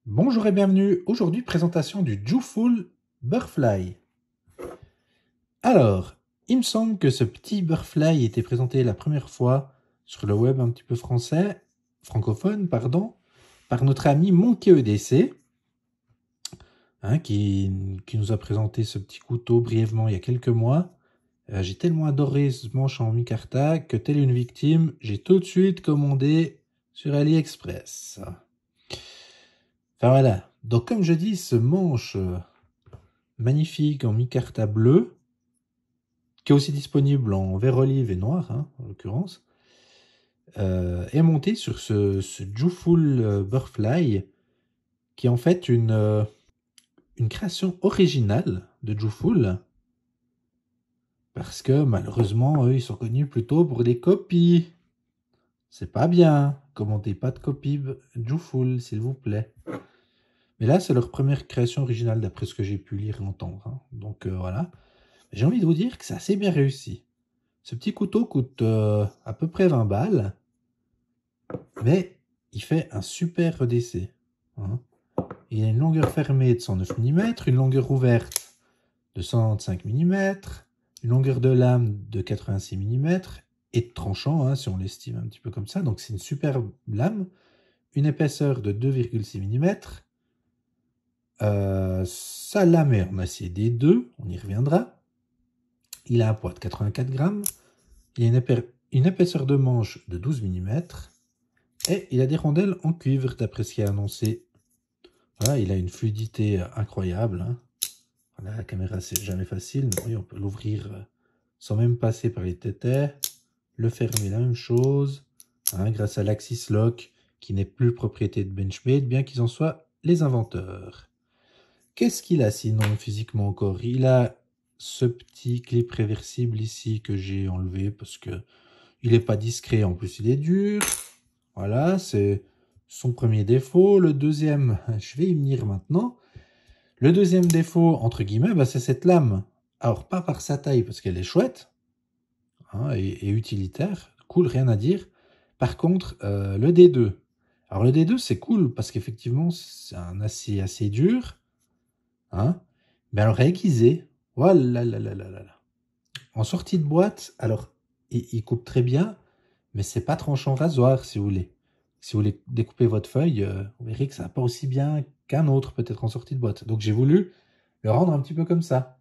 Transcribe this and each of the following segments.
Bonjour et bienvenue. Aujourd'hui, présentation du Jooful Burfly. Alors, il me semble que ce petit Burfly était présenté la première fois sur le web un petit peu francophone, par notre ami Monkey EDC, qui nous a présenté ce petit couteau brièvement il y a quelques mois. J'ai tellement adoré ce manche en micarta que, telle une victime, j'ai tout de suite commandé sur AliExpress. Enfin voilà. Donc, comme je dis, ce manche magnifique en micarta bleu, qui est aussi disponible en vert olive et noir, en l'occurrence, est monté sur ce Jooful Burfly, qui est en fait une création originale de Jooful, parce que malheureusement, eux, ils sont connus plutôt pour des copies. C'est pas bien. Commandez pas de copies Jooful, s'il vous plaît. Mais là, c'est leur première création originale, d'après ce que j'ai pu lire et entendre. Donc voilà. J'ai envie de vous dire que c'est assez bien réussi. Ce petit couteau coûte à peu près 20 balles, mais il fait un super EDC. Il a une longueur fermée de 109 mm, une longueur ouverte de 125 mm, une longueur de lame de 86 mm, et de tranchant, si on l'estime un petit peu comme ça. Donc c'est une superbe lame, une épaisseur de 2,6 mm. Sa lame est en acier D2, on y reviendra. Il a un poids de 84 grammes. Il a une épaisseur de manche de 12 mm. Et il a des rondelles en cuivre, d'après ce qui est annoncé. Voilà, il a une fluidité incroyable. Voilà, la caméra, c'est jamais facile. Mais oui, on peut l'ouvrir sans même passer par les tétets. Le fermer, la même chose. Grâce à l'Axis Lock, qui n'est plus propriété de Benchmade, bien qu'ils en soient les inventeurs. Qu'est-ce qu'il a sinon physiquement encore? Il a ce petit clip réversible ici que j'ai enlevé parce que il n'est pas discret. En plus, il est dur. Voilà, c'est son premier défaut. Le deuxième, je vais y venir maintenant. Le deuxième défaut, entre guillemets, c'est cette lame. Alors, pas par sa taille, parce qu'elle est chouette et utilitaire. Cool, rien à dire. Par contre, le D2. Alors, le D2, c'est cool parce qu'effectivement, c'est un acier assez dur. Mais alors, aiguisé. Voilà, là, là, là, là, là. En sortie de boîte, alors, il coupe très bien, mais c'est pas tranchant rasoir, si vous voulez. Si vous voulez découper votre feuille, vous verrez que ça va pas aussi bien qu'un autre, peut-être en sortie de boîte. Donc j'ai voulu le rendre un petit peu comme ça.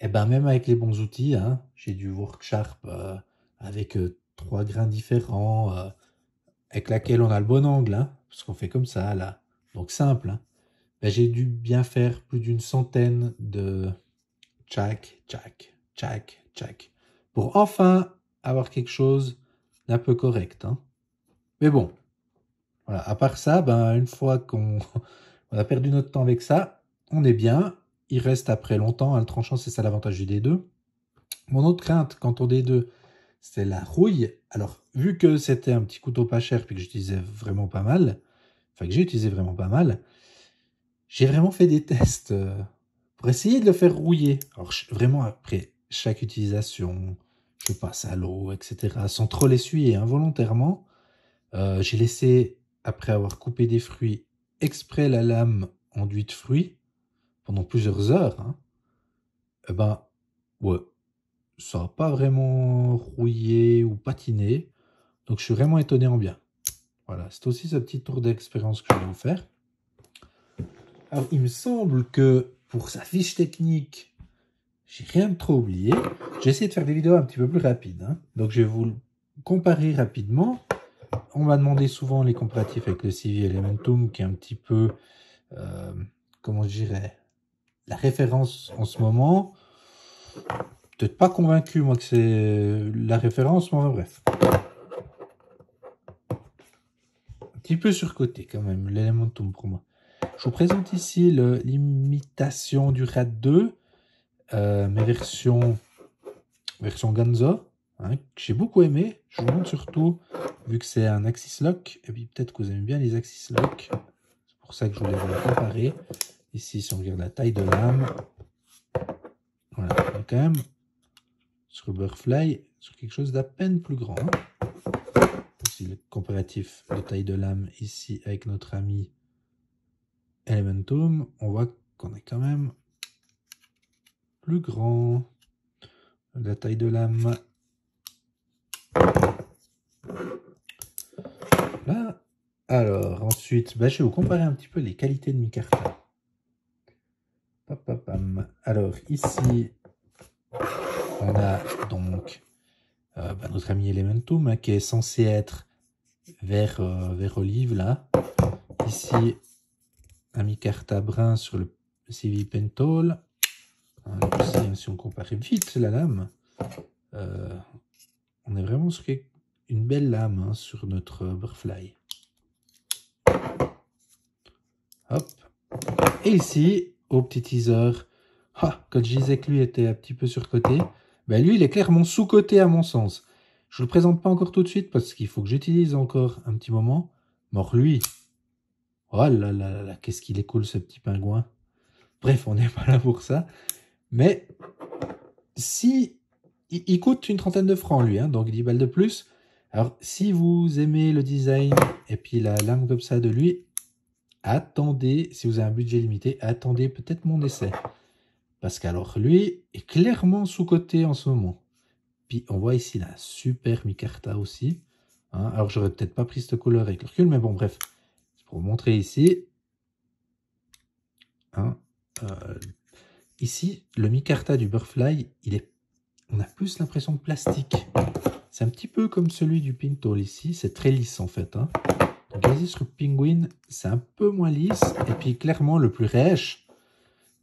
Et ben même avec les bons outils, j'ai du Worksharp avec 3 grains différents, avec laquelle on a le bon angle, parce qu'on fait comme ça, là. Donc simple. Ben, j'ai dû bien faire plus d'une centaine de tchac, tchac, tchac, tchac, pour enfin avoir quelque chose d'un peu correct. Mais bon, voilà. À part ça, une fois qu'on on a perdu notre temps avec ça, on est bien. Il reste après longtemps. Le tranchant, c'est ça l'avantage du D2. Mon autre crainte quant au D2, c'est la rouille. Alors, vu que c'était un petit couteau pas cher, puis que j'utilisais vraiment pas mal, j'ai vraiment fait des tests pour essayer de le faire rouiller. Alors, vraiment, après chaque utilisation, je passe à l'eau, etc., sans trop l'essuyer involontairement. J'ai laissé, après avoir coupé des fruits, exprès la lame enduite fruits pendant plusieurs heures. Ouais, ça n'a pas vraiment rouillé ou patiné. Donc je suis vraiment étonné en bien. Voilà, c'est aussi ce petit tour d'expérience que je vais vous faire. Alors, il me semble que pour sa fiche technique, j'ai rien de trop oublié. J'ai essayé de faire des vidéos un petit peu plus rapides. Donc je vais vous le comparer rapidement. On m'a demandé souvent les comparatifs avec le Civi Elementum, qui est un petit peu, comment je dirais, la référence en ce moment. Peut-être pas convaincu, moi, que c'est la référence, mais bref. Un petit peu surcoté, quand même, l'Elementum pour moi. Je vous présente ici l'imitation du RAD 2, mes version Ganza, que j'ai beaucoup aimé. Je vous montre surtout, vu que c'est un Axis Lock, et puis peut-être que vous aimez bien les Axis Lock. C'est pour ça que je voulais vous les comparer. Ici, si on regarde la taille de lame, voilà, on est quand même sur le Burfly, sur quelque chose d'à peine plus grand. Aussi le comparatif de taille de lame ici avec notre ami Elementum, on voit qu'on est quand même plus grand. La taille de lame. Là. Alors, ensuite, bah, je vais vous comparer un petit peu les qualités de micarta. Alors, ici, on a donc notre ami Elementum hein, qui est censé être vert olive là. Ici, un micarta brun sur le CV Pentol. Ici, si on compare vite la lame, on est vraiment sur une belle lame hein, sur notre Burfly. Hop. Et ici, au petit teaser, quand je disais que lui était un petit peu surcoté, ben lui, il est clairement sous-coté à mon sens. Je ne le présente pas encore tout de suite parce qu'il faut que j'utilise encore un petit moment. Mort lui. Oh là là là, qu'est-ce qu'il est cool ce petit pingouin. Bref, on n'est pas là pour ça. Mais si il coûte une trentaine de francs lui, hein, donc 10 balles de plus. Alors si vous aimez le design et puis la lame comme ça de lui, attendez, si vous avez un budget limité, attendez peut-être mon essai. Parce qu'alors lui est clairement sous-coté en ce moment. Puis on voit ici la super micarta aussi. Hein. Alors j'aurais peut-être pas pris cette couleur avec le recul, mais bon bref. C'est pour vous montrer ici. Hein. Ici, le micarta du Burfly, on a plus l'impression de plastique. C'est un petit peu comme celui du Pinto ici, c'est très lisse en fait. Hein. Donc ici sur le Penguin, c'est un peu moins lisse. Et puis clairement le plus rêche,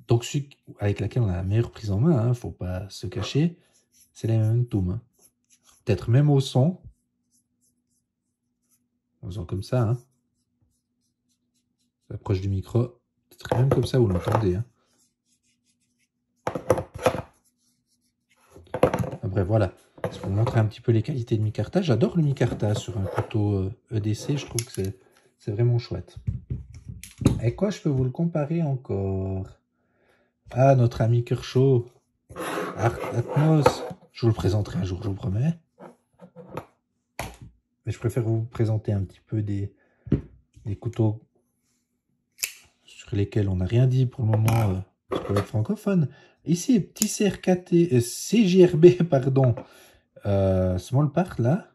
donc celui avec laquelle on a la meilleure prise en main, hein, faut pas se cacher, c'est l'Elementum. Hein. Peut-être même au son. En faisant comme ça. Hein. Approche du micro. Peut-être même comme ça vous l'entendez. Hein. Bref, voilà. C'est pour vous montrer un petit peu les qualités de micarta. J'adore le micarta sur un couteau EDC. Je trouve que c'est vraiment chouette. Et quoi, je peux vous le comparer encore? Ah, notre ami Kershaw. Atmos. Je vous le présenterai un jour, je vous promets. Mais je préfère vous présenter un petit peu des couteaux sur lesquels on n'a rien dit pour le moment pour être francophone. Ici, petit CRKT, CJRB, pardon, Small Part là,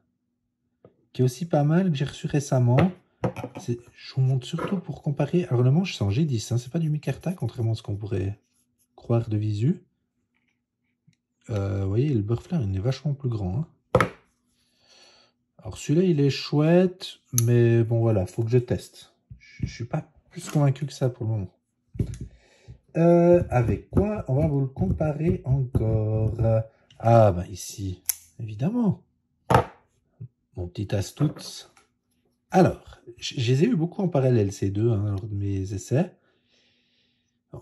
qui est aussi pas mal, que j'ai reçu récemment. Je vous montre surtout pour comparer. Alors le manche c'est en G10, hein, c'est pas du micarta, contrairement à ce qu'on pourrait croire de visu. Vous voyez, le Burfly il est vachement plus grand. Hein. Alors celui-là il est chouette, mais bon voilà, faut que je teste. Je suis pas plus convaincu que ça pour le moment. Avec quoi on va vous le comparer encore? Ah bah ici, évidemment. Mon petit Astute. Alors, je les ai eu beaucoup en parallèle ces deux hein, lors de mes essais.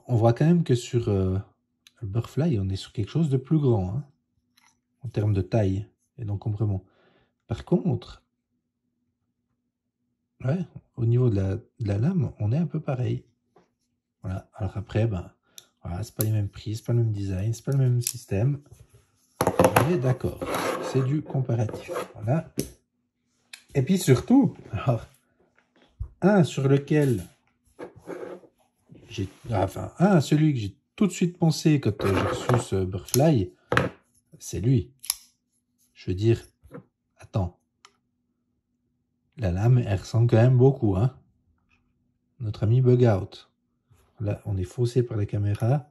On voit quand même que sur le Burfly, on est sur quelque chose de plus grand hein, en termes de taille et d'encombrement. Par contre, ouais, au niveau de la lame, on est un peu pareil. Voilà. Alors après, ben, voilà, c'est pas les mêmes prix, c'est pas le même design, c'est pas le même système. Mais d'accord, c'est du comparatif. Voilà. Et puis surtout, alors, un sur lequel celui que j'ai tout de suite pensé quand j'ai reçu ce Burfly, c'est lui. Je veux dire, attends, la lame, elle ressemble quand même beaucoup, hein. Notre ami Bugout. Là, on est faussé par la caméra.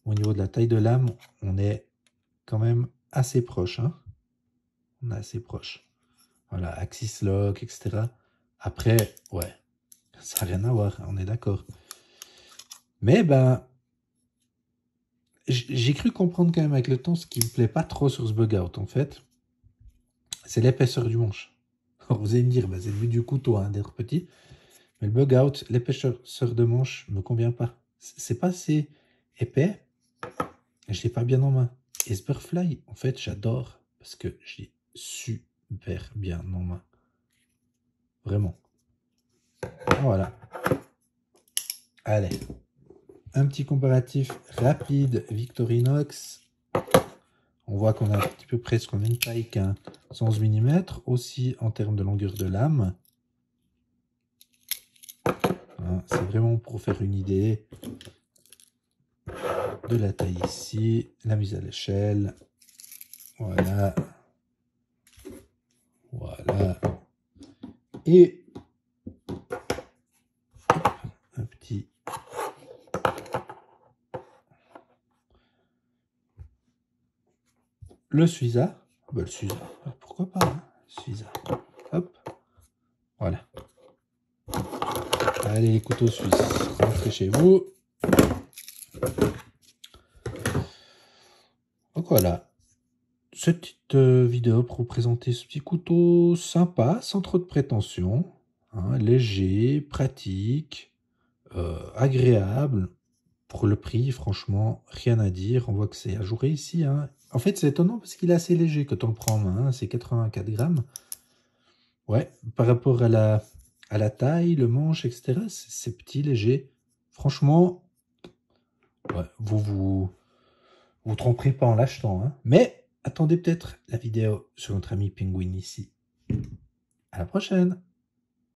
Au niveau de la taille de lame, on est quand même assez proche, hein. On est assez proche. Voilà, Axis Lock, etc. Après, ouais, ça n'a rien à voir, on est d'accord. Mais ben, j'ai cru comprendre quand même avec le temps ce qui me plaît pas trop sur ce Bugout, en fait, c'est l'épaisseur du manche. Alors vous allez me dire, bah, c'est le but du couteau hein, d'être petit, mais le Bugout, l'épaisseur de manche me convient pas. C'est pas assez épais, je l'ai pas bien en main. Et ce Burfly, en fait, j'adore parce que je l'ai super bien en main. Vraiment. Voilà. Allez. Un petit comparatif rapide Victorinox. On voit qu'on a un petit peu presque la même taille qu'un 111 mm, aussi en termes de longueur de lame. Hein, c'est vraiment pour faire une idée de la taille ici, la mise à l'échelle. Voilà. Voilà. Et un petit le Suiza. Bah, le Suiza, pourquoi pas, hein, Suiza. Hop. Voilà. Allez, les couteaux suisses, rentrez chez vous. Donc voilà. Cette petite vidéo pour vous présenter ce petit couteau sympa, sans trop de prétention. Hein, léger, pratique, agréable. Pour le prix, franchement, rien à dire. On voit que c'est ajouré ici. Hein. En fait, c'est étonnant parce qu'il est assez léger quand on le prend en main. Hein. C'est 84 grammes. Ouais, par rapport à la taille, le manche, etc., c'est petit, léger. Franchement, ouais, vous tromperez pas en l'achetant. Hein. Mais attendez peut-être la vidéo sur notre ami Penguin ici. À la prochaine!